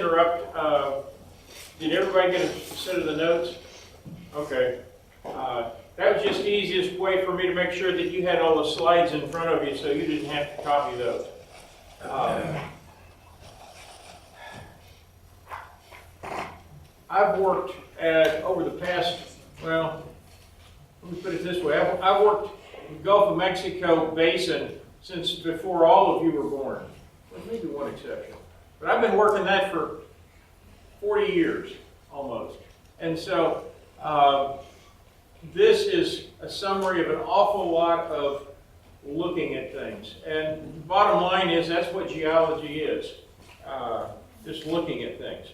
interrupt. Did everybody get a set of the notes? Okay. That was just the easiest way for me to make sure that you had all the slides in front of you so you didn't have to copy those. I've worked over the past, well, let me put it this way. I've worked in the Gulf of Mexico basin since before all of you were born. Well, maybe one exception. But I've been working that for 40 years, almost. And so this is a summary of an awful lot of looking at things. And the bottom line is that's what geology is, just looking at things.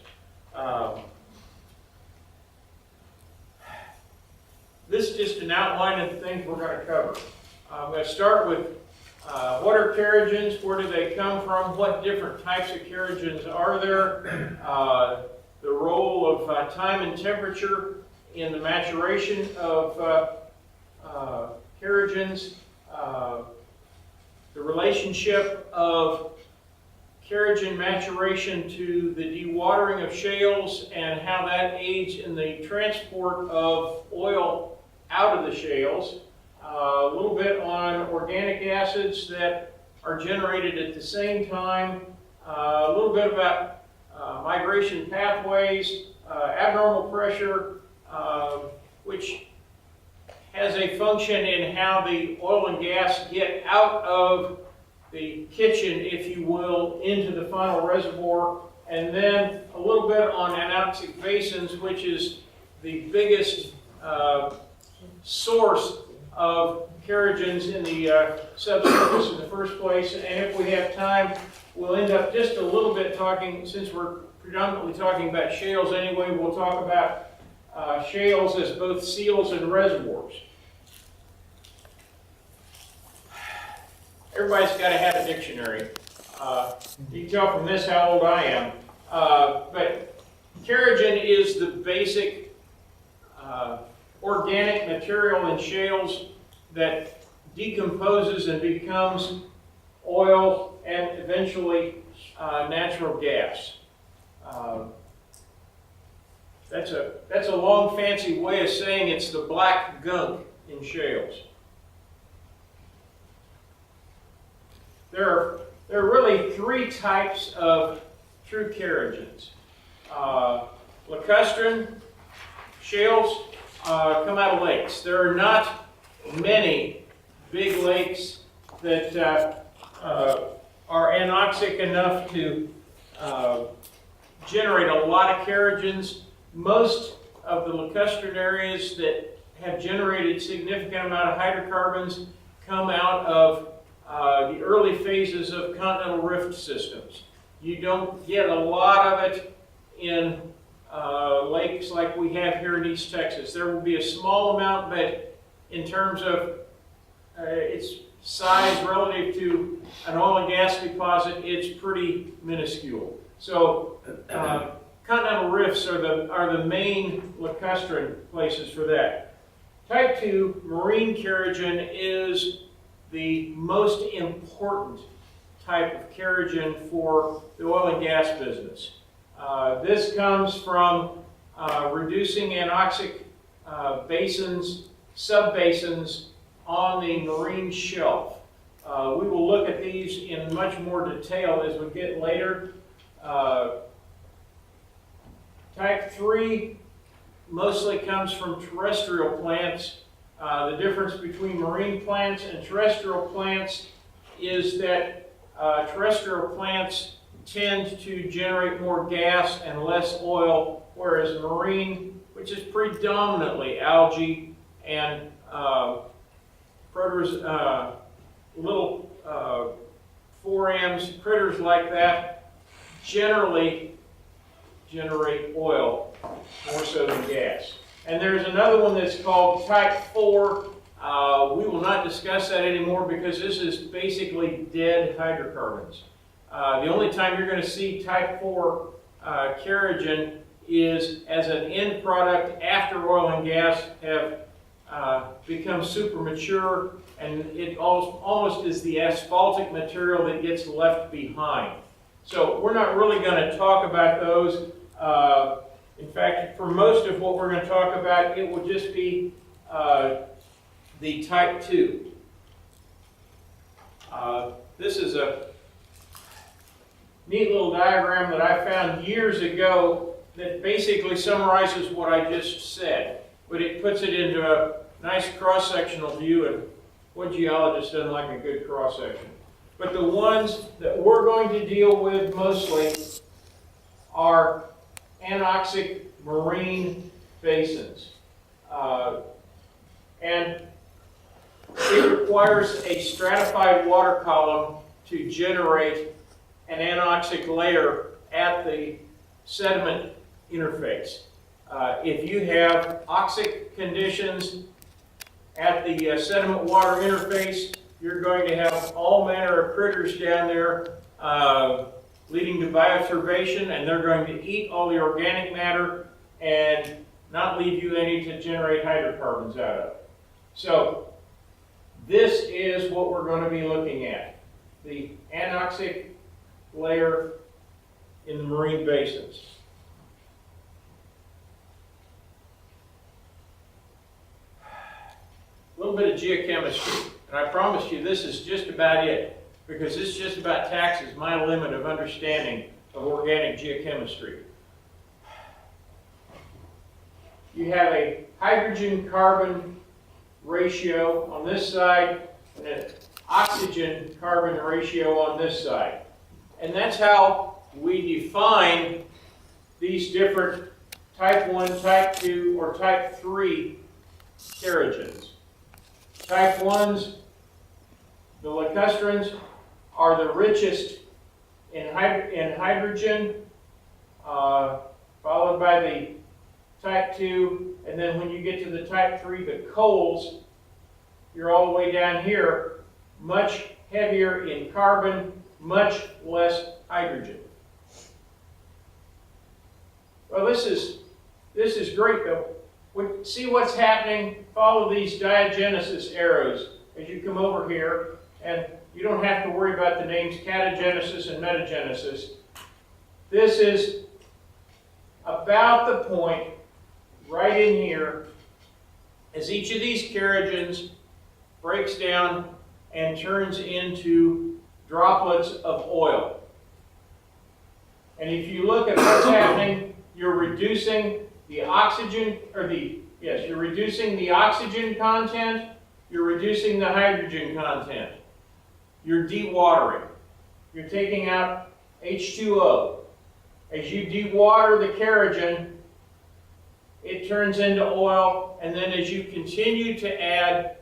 This is just an outline of the things we're going to cover. I'm going to start with what are kerogens, where do they come from, what different types of kerogens are there, the role of time and temperature in the maturation of kerogens, the relationship of kerogen maturation to the dewatering of shales and how that aids in the transport of oil out of the shales, a little bit on organic acids that are generated at the same time, a little bit about migration pathways, abnormal pressure, which has a function in how the oil and gas get out of the kitchen, if you will, into the final reservoir, and then a little bit on anoxic basins, which is the biggest source of kerogens in the subsurface in the first place. And if we have time, we'll end up just a little bit talking, since we're predominantly talking about shales anyway, we'll talk about shales as both seals and reservoirs. Everybody's got to have a dictionary. You can tell from this how old I am. But kerogen is the basic organic material in shales that decomposes and becomes oil and eventually natural gas. That's a long, fancy way of saying it's the black gunk in shales. There are really three types of true kerogens. Lacustrine shales come out of lakes. There are not many big lakes that are anoxic enough to generate a lot of kerogens. Most of the lacustrine areas that have generated significant amount of hydrocarbons come out of the early phases of continental rift systems. You don't get a lot of it in lakes like we have here in East Texas. There will be a small amount, but in terms of its size relative to an oil and gas deposit, it's pretty minuscule. So continental rifts are the main lacustrine places for that. Type 2 marine kerogen is the most important type of kerogen for the oil and gas business. This comes from reducing anoxic basins, subbasins on the marine shelf. We will look at these in much more detail as we get later. Type 3 mostly comes from terrestrial plants. The difference between marine plants and terrestrial plants is that terrestrial plants tend to generate more gas and less oil, whereas marine, which is predominantly algae and little forams, critters like that, generally generate oil more so than gas. And there's another one that's called type 4. We will not discuss that anymore because this is basically dead hydrocarbons. The only time you're going to see type 4 kerogen is as an end product after oil and gas have become super mature, and it almost is the asphaltic material that gets left behind. So we're not really going to talk about those. In fact, for most of what we're going to talk about, it will just be the type 2. This is a neat little diagram that I found years ago that basically summarizes what I just said, but it puts it into a nice cross-sectional view, and what geologist doesn't like a good cross-section? But the ones that we're going to deal with mostly are anoxic marine basins. And it requires a stratified water column to generate an anoxic layer at the sediment interface. If you have oxic conditions at the sediment water interface, you're going to have all manner of critters down there leading to bioturbation, and they're going to eat all the organic matter and not leave you any to generate hydrocarbons out of. So this is what we're going to be looking at, the anoxic layer in the marine basins. A little bit of geochemistry, and I promise you this is just about it, because this just about taxes my limit of understanding of organic geochemistry. You have a hydrogen-carbon ratio on this side and an oxygen-carbon ratio on this side. And that's how we define these different type 1, type 2, or type 3 kerogens. Type 1s, the lacustrines, are the richest in hydrogen, followed by the type 2, and then when you get to the type 3, the coals, you're all the way down here, much heavier in carbon, much less hydrogen. Well, this is great though. See what's happening? Follow these diagenesis arrows as you come over here, and you don't have to worry about the names catagenesis and metagenesis. This is about the point right in here as each of these kerogens breaks down and turns into droplets of oil. And if you look at what's happening, you're reducing the oxygen, you're reducing the oxygen content, you're reducing the hydrogen content. You're dewatering. You're taking out H2O. As you dewater the kerogen, it turns into oil, and then as you continue to add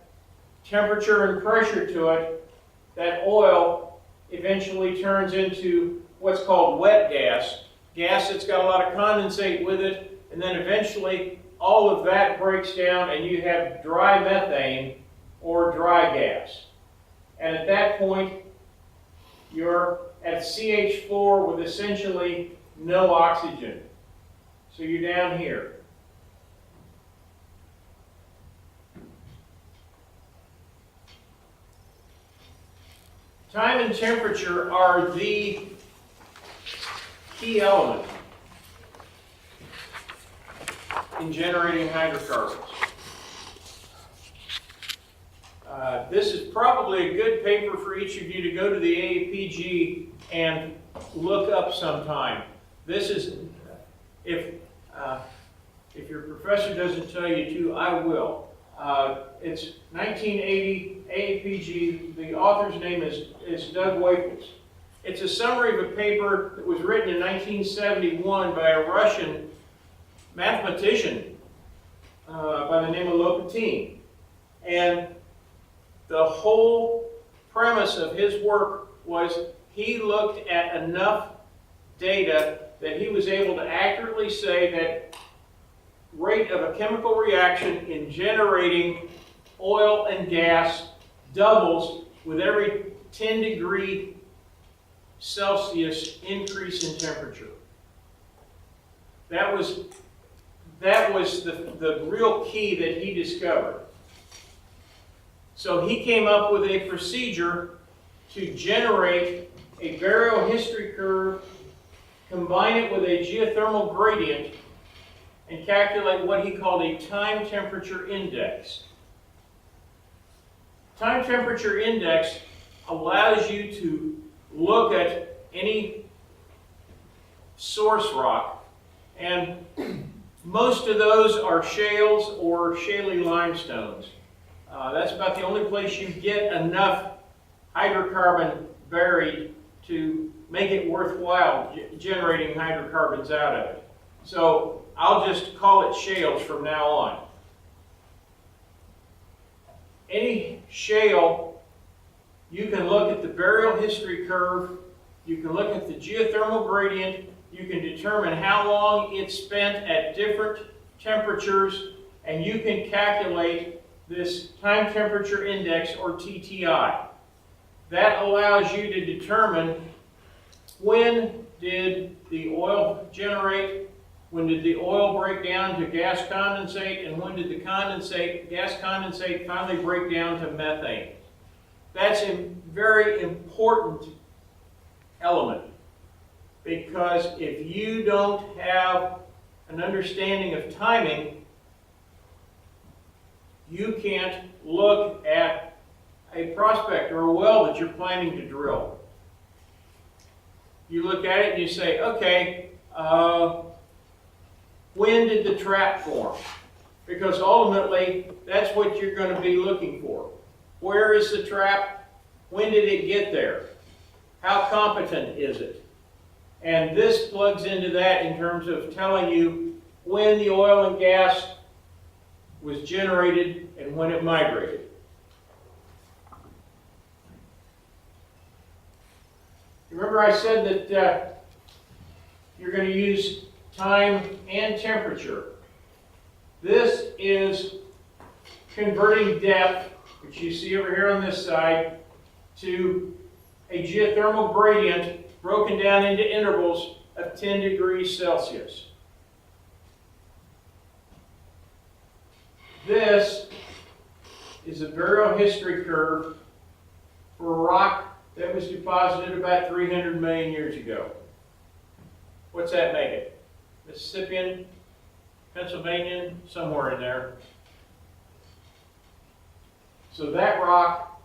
temperature and pressure to it, that oil eventually turns into what's called wet gas, gas that's got a lot of condensate with it, and then eventually all of that breaks down and you have dry methane or dry gas. And at that point, you're at CH4 with essentially no oxygen. So you're down here. Time and temperature are the key element in generating hydrocarbons. This is probably a good paper for each of you to go to the AAPG and look up sometime. This is, if your professor doesn't tell you to, I will. It's 1980 AAPG. The author's name is Doug Waples. It's a summary of a paper that was written in 1971 by a Russian mathematician by the name of Lopatin. And the whole premise of his work was he looked at enough data that he was able to accurately say that rate of a chemical reaction in generating oil and gas doubles with every 10 degree Celsius increase in temperature. That was the real key that he discovered. So he came up with a procedure to generate a burial history curve, combine it with a geothermal gradient, and calculate what he called a time temperature index. Time temperature index allows you to look at any source rock, and most of those are shales or shaly limestones. That's about the only place you get enough hydrocarbon buried to make it worthwhile generating hydrocarbons out of it. So I'll just call it shales from now on. Any shale, you can look at the burial history curve, you can look at the geothermal gradient, you can determine how long it's spent at different temperatures, and you can calculate this time temperature index, or TTI. That allows you to determine when did the oil generate, when did the oil break down to gas condensate, and when did the gas condensate finally break down to methane. That's a very important element, because if you don't have an understanding of timing, you can't look at a prospect or a well that you're planning to drill. You look at it and you say, okay, when did the trap form? Because ultimately, that's what you're going to be looking for. Where is the trap? When did it get there? How competent is it? And this plugs into that in terms of telling you when the oil and gas was generated and when it migrated. Remember I said that you're going to use time and temperature. This is converting depth, which you see over here on this side, to a geothermal gradient broken down into intervals of 10 degrees Celsius. This is a burial history curve for a rock that was deposited about 300 million years ago. What's that make it? Mississippian, Pennsylvanian, somewhere in there. So that rock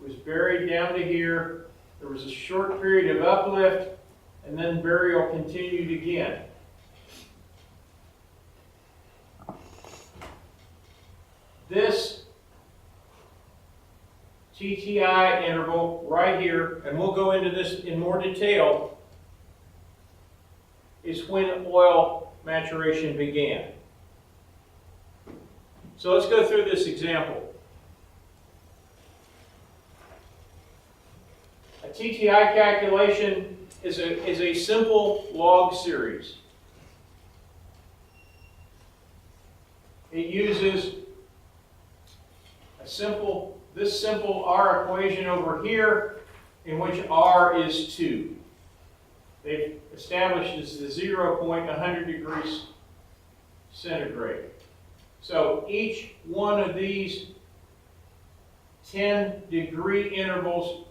was buried down to here. There was a short period of uplift, and then burial continued again. This TTI interval right here, and we'll go into this in more detail, is when oil maturation began. So let's go through this example. A TTI calculation is a simple log series. It uses this simple R equation over here, in which R is 2. They've established as the 0 point 100 degrees centigrade. So each one of these 10-degree intervals,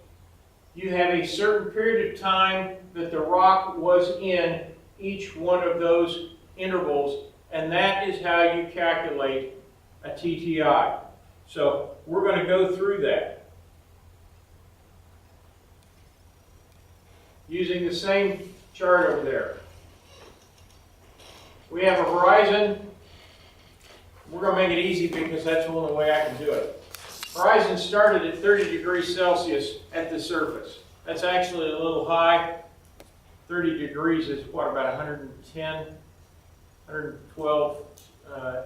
you have a certain period of time that the rock was in each one of those intervals, and that is how you calculate a TTI. So we're going to go through that using the same chart over there. We have a horizon. We're going to make it easy because that's the only way I can do it. Horizon started at 30 degrees Celsius at the surface. That's actually a little high. 30 degrees is what, about 110, 112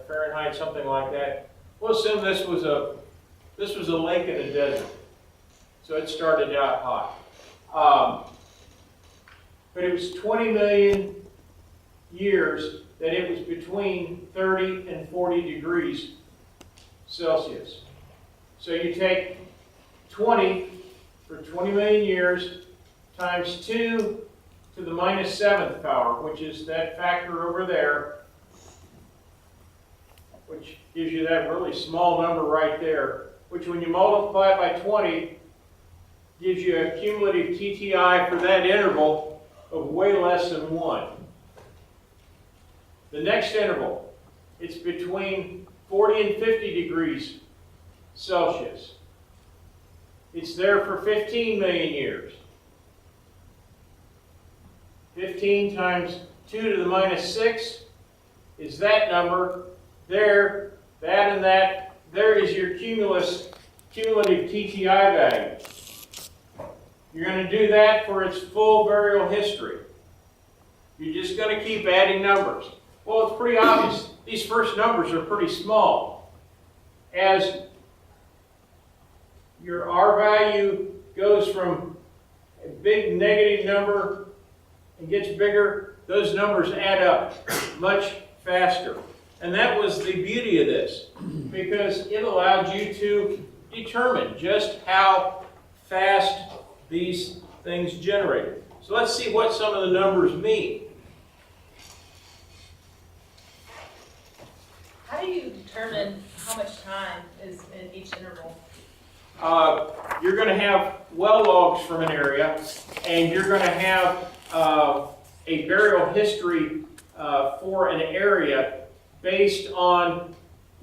Fahrenheit, something like that. We'll assume this was a lake in a desert, so it started out hot. But it was 20 million years that it was between 30 and 40 degrees Celsius. So you take 20 for 20 million years times 2 to the minus 7th power, which is that factor over there, which gives you that really small number right there, which when you multiply it by 20, gives you a cumulative TTI for that interval of way less than 1. The next interval, it's between 40 and 50 degrees Celsius. It's there for 15 million years. 15 times 2 to the minus 6 is that number. There, that and that, there is your cumulative TTI value. You're going to do that for its full burial history. You're just going to keep adding numbers. Well, it's pretty obvious. These first numbers are pretty small. As your R value goes from a big negative number and gets bigger, those numbers add up much faster. And that was the beauty of this, because it allowed you to determine just how fast these things generated. So let's see what some of the numbers mean. How do you determine how much time is in each interval? You're going to have well logs from an area, and you're going to have a burial history for an area based on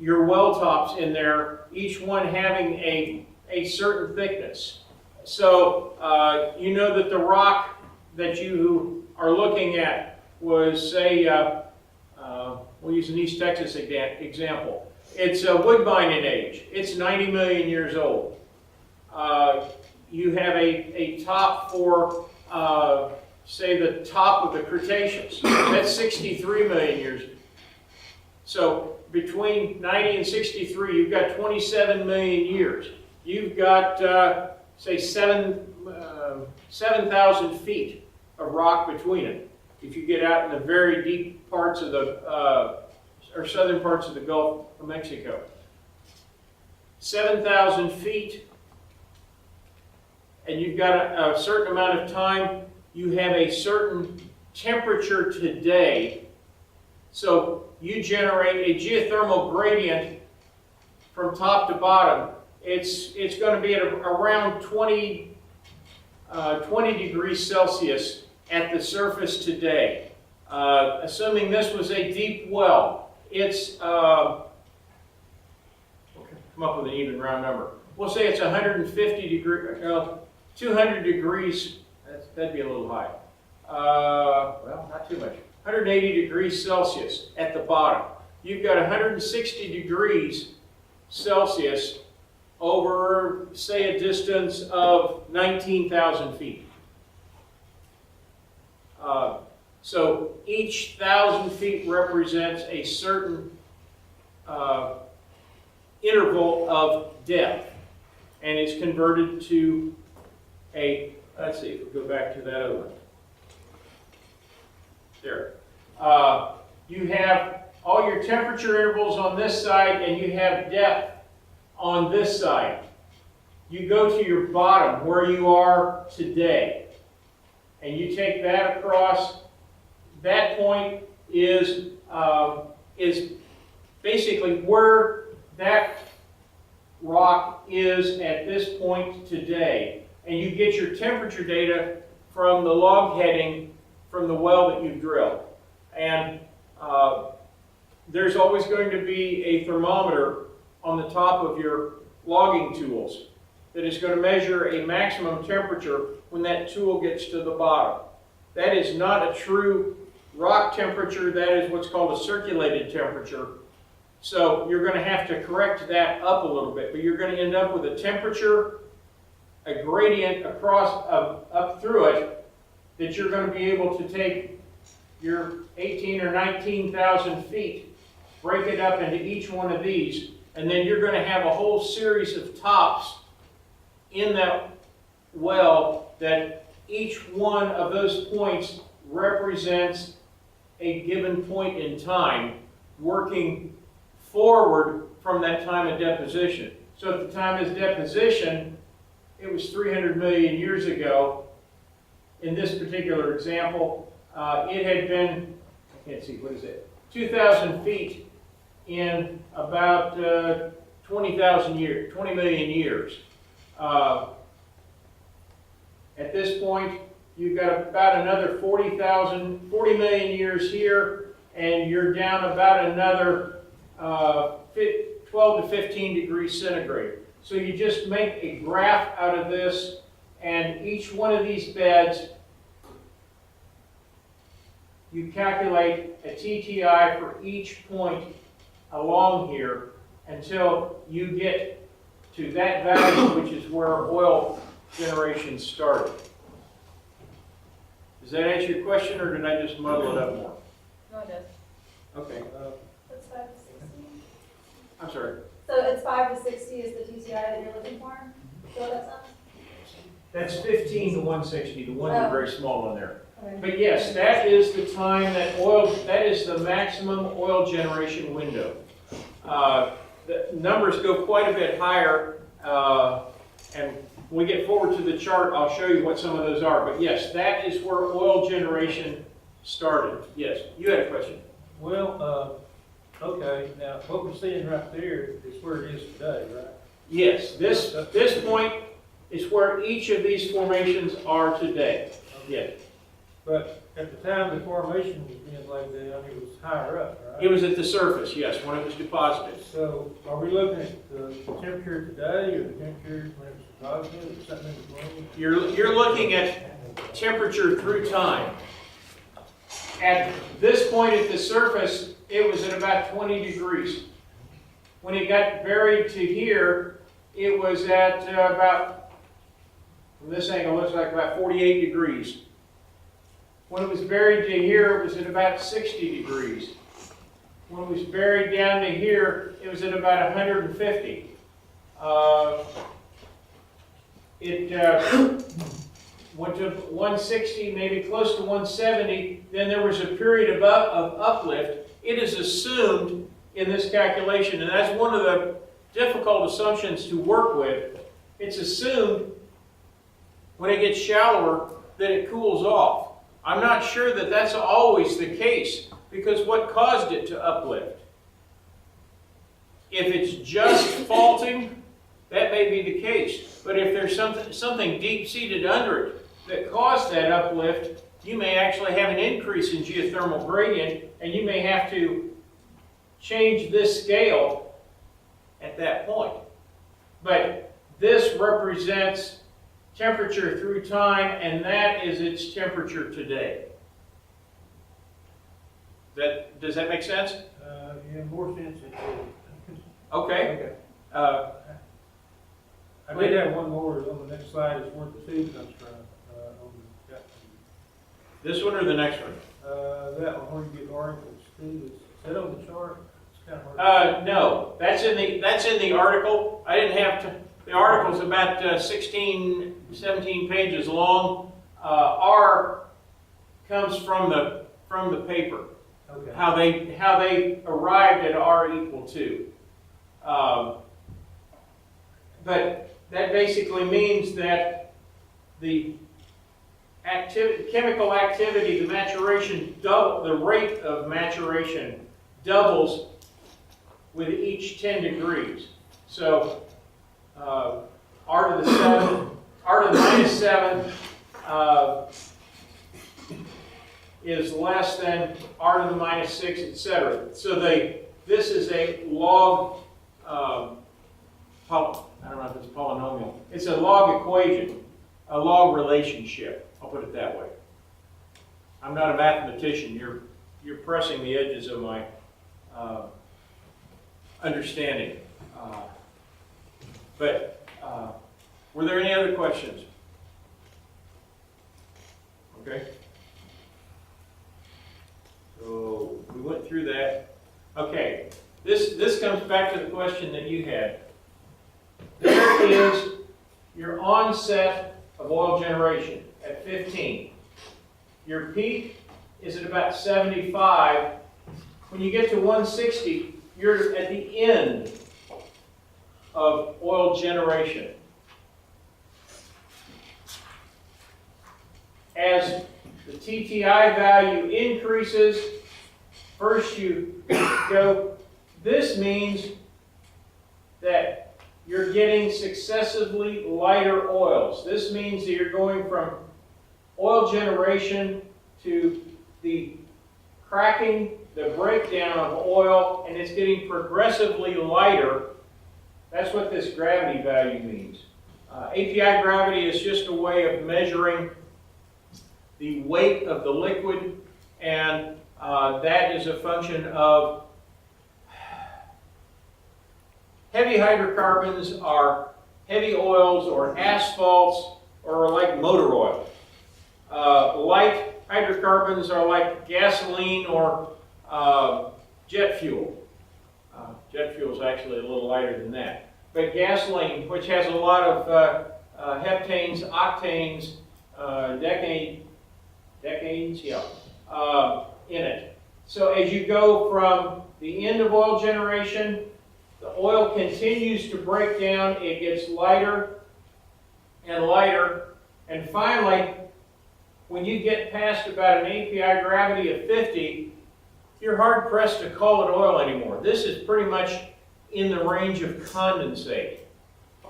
your well tops in there, each one having a certain thickness. So you know that the rock that you are looking at was, say, we'll use an East Texas example. It's a Woodbine in age. It's 90 million years old. You have a top for, say, the top of the Cretaceous. That's 63 million years. So between 90 and 63, you've got 27 million years. You've got, say, 7,000 feet of rock between it. If you get out in the very deep parts of the, or southern parts of the Gulf of Mexico. 7,000 feet, and you've got a certain amount of time. You have a certain temperature today. So you generate a geothermal gradient from top to bottom. It's going to be at around 20 degrees Celsius at the surface today. Assuming this was a deep well, it's, we'll come up with an even round number. We'll say it's 150 degrees, 200 degrees, that'd be a little high. Well, not too much. 180 degrees Celsius at the bottom. You've got 160 degrees Celsius over, say, a distance of 19,000 feet. So each 1,000 feet represents a certain interval of depth, and it's converted to a, let's see, if we go back to that other one. There. You have all your temperature intervals on this side, and you have depth on this side. You go to your bottom, where you are today, and you take that across. That point is basically where that rock is at this point today. And you get your temperature data from the log heading from the well that you've drilled. And there's always going to be a thermometer on the top of your logging tools that is going to measure a maximum temperature when that tool gets to the bottom. That is not a true rock temperature. That is what's called a circulated temperature. So you're going to have to correct that up a little bit, but you're going to end up with a temperature, a gradient across, up through it, that you're going to be able to take your 18 or 19,000 feet, break it up into each one of these, and then you're going to have a whole series of tops in that well that each one of those points represents a given point in time, working forward from that time of deposition. So at the time of deposition, it was 300 million years ago. In this particular example, it had been, I can't see, what is it? 2,000 feet in about 20,000 years, 20 million years. At this point, you've got about another 40 million years here, and you're down about another 12 to 15 degrees centigrade. So you just make a graph out of this, and each one of these beds, you calculate a TTI for each point along here until you get to that value, which is where oil generation started. Does that answer your question, or did I just muddle it up more? No, it does. Okay, That's 5 to 60. I'm sorry. So it's 5 to 60 is the TCI that you're looking for? So that's us? That's 15 to 160. The ones are Oh. very small in there. Okay. But yes, that is the time that that is the maximum oil generation window. The numbers go quite a bit higher, and when we get forward to the chart, I'll show you what some of those are. But yes, that is where oil generation started. Yes, you had a question. Well, okay, now what we're seeing right there is where it is today, right? Yes, this point is where each of these formations are today. Yes. But at the time the formation was being laid down, it was higher up, It right? was at the surface, yes, when it was deposited. So are we looking at the temperature today or the temperature when it was deposited or something in between? You're looking at temperature through time. At this point at the surface, it was at about 20 degrees. When it got buried to here, it was at about, from this angle, it looks like about 48 degrees. When it was buried to here, it was at about 60 degrees. When it was buried down to here, it was at about 150. It went to 160, maybe close to 170. Then there was a period of uplift. It is assumed in this calculation, and that's one of the difficult assumptions to work with. It's assumed when it gets shallower that it cools off. I'm not sure that that's always the case, because what caused it to uplift? If it's just faulting, that may be the case. But if there's something deep-seated under it that caused that uplift, you may actually have an increase in geothermal gradient, and you may have to change this scale at that point. But this represents temperature through time, and that is its temperature today. Does that make sense? Yeah, more sense it did. Okay. I did have one more on the next slide, is where the tube comes from. This one or the next one? That one, where you get articles too, is that on the chart? It's kind of hard. No, that's in the article. I didn't have to. The article's about 16, 17 pages long. R comes from the paper. Okay. How they arrived at R equal 2. But that basically means that the chemical activity, the maturation, the rate of maturation doubles with each 10 degrees. So R to the 7, R to the minus 7 is less than R to the minus 6, etc. So this is a log, I don't know if it's polynomial. It's a log equation, a log relationship. I'll put it that way. I'm not a mathematician. You're pressing the edges of my understanding. But were there any other questions? Okay. So we went through that. Okay. This comes back to the question that you had. There is your onset of oil generation at 15. Your peak is at about 75. When you get to 160, you're at the end of oil generation. As the TTI value increases, first you go, this means that you're getting successively lighter oils. This means that you're going from oil generation to the cracking, the breakdown of oil, and it's getting progressively lighter. That's what this gravity value means. API gravity is just a way of measuring the weight of the liquid, and that is a function of heavy hydrocarbons are heavy oils or asphalts or like motor oil. Light hydrocarbons are like gasoline or jet fuel. Jet fuel is actually a little lighter than that. But gasoline, which has a lot of heptanes, octanes, in it. So as you go from the end of oil generation, the oil continues to break down, it gets lighter and lighter, and finally, when you get past about an API gravity of 50, you're hard pressed to call it oil anymore. This is pretty much in the range of condensate.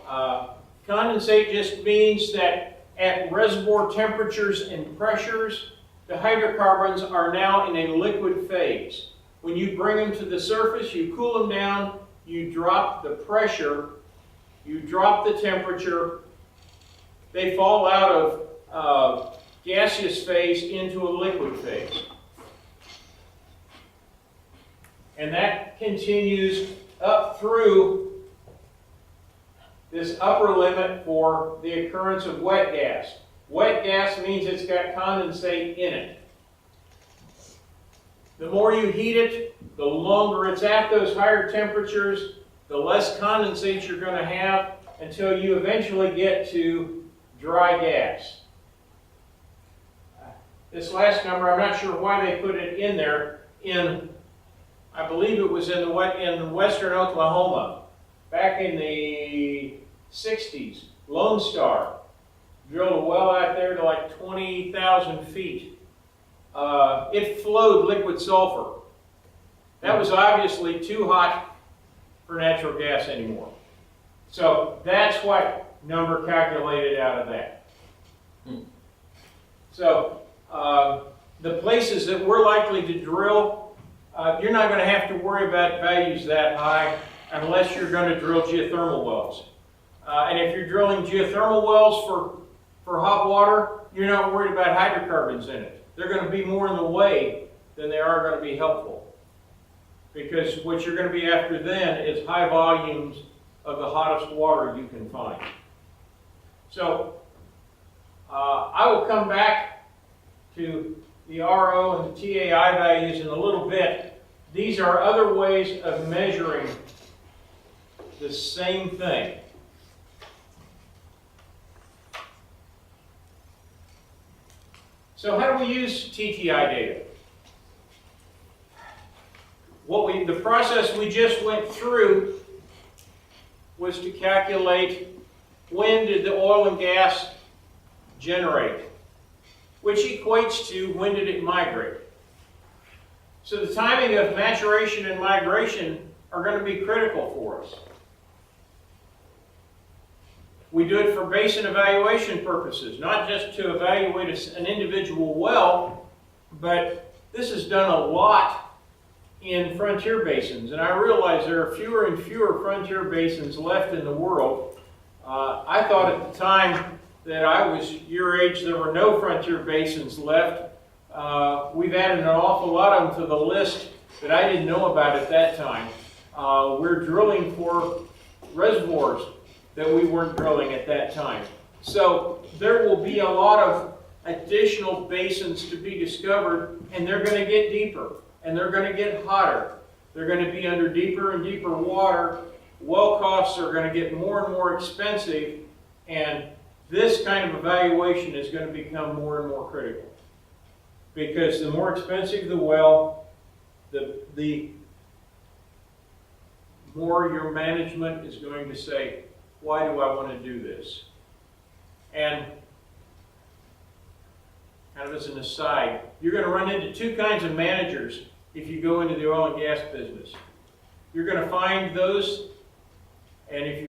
Condensate just means that at reservoir temperatures and pressures, the hydrocarbons are now in a liquid phase. When you bring them to the surface, you cool them down, you drop the pressure, you drop the temperature, they fall out of gaseous phase into a liquid phase. And that continues up through this upper limit for the occurrence of wet gas. Wet gas means it's got condensate in it. The more you heat it, the longer it's at those higher temperatures, the less condensate you're going to have until you eventually get to dry gas. This last number, I'm not sure why they put it in there. I believe it was in western Oklahoma, back in the 60s. Lone Star drilled a well out there to like 20,000 feet. It flowed liquid sulfur. That was obviously too hot for natural gas anymore. So that's what number calculated out of that. So the places that we're likely to drill, you're not going to have to worry about values that high unless you're going to drill geothermal wells. And if you're drilling geothermal wells for hot water, you're not worried about hydrocarbons in it. They're going to be more in the way than they are going to be helpful. Because what you're going to be after then is high volumes of the hottest water you can find. So I will come back to the RO and the TAI values in a little bit. These are other ways of measuring the same thing. So how do we use TTI data? The process we just went through was to calculate when did the oil and gas generate, which equates to when did it migrate. So the timing of maturation and migration are going to be critical for us. We do it for basin evaluation purposes, not just to evaluate an individual well, but this is done a lot in frontier basins. And I realize there are fewer and fewer frontier basins left in the world. I thought at the time that I was your age, there were no frontier basins left. We've added an awful lot of them to the list that I didn't know about at that time. We're drilling for reservoirs that we weren't drilling at that time. So there will be a lot of additional basins to be discovered, and they're going to get deeper, and they're going to get hotter. They're going to be under deeper and deeper water. Well costs are going to get more and more expensive, and this kind of evaluation is going to become more and more critical. Because the more expensive the well, the more your management is going to say, why do I want to do this? And kind of as an aside, you're going to run into two kinds of managers if you go into the oil and gas business. You're going to find those, and if you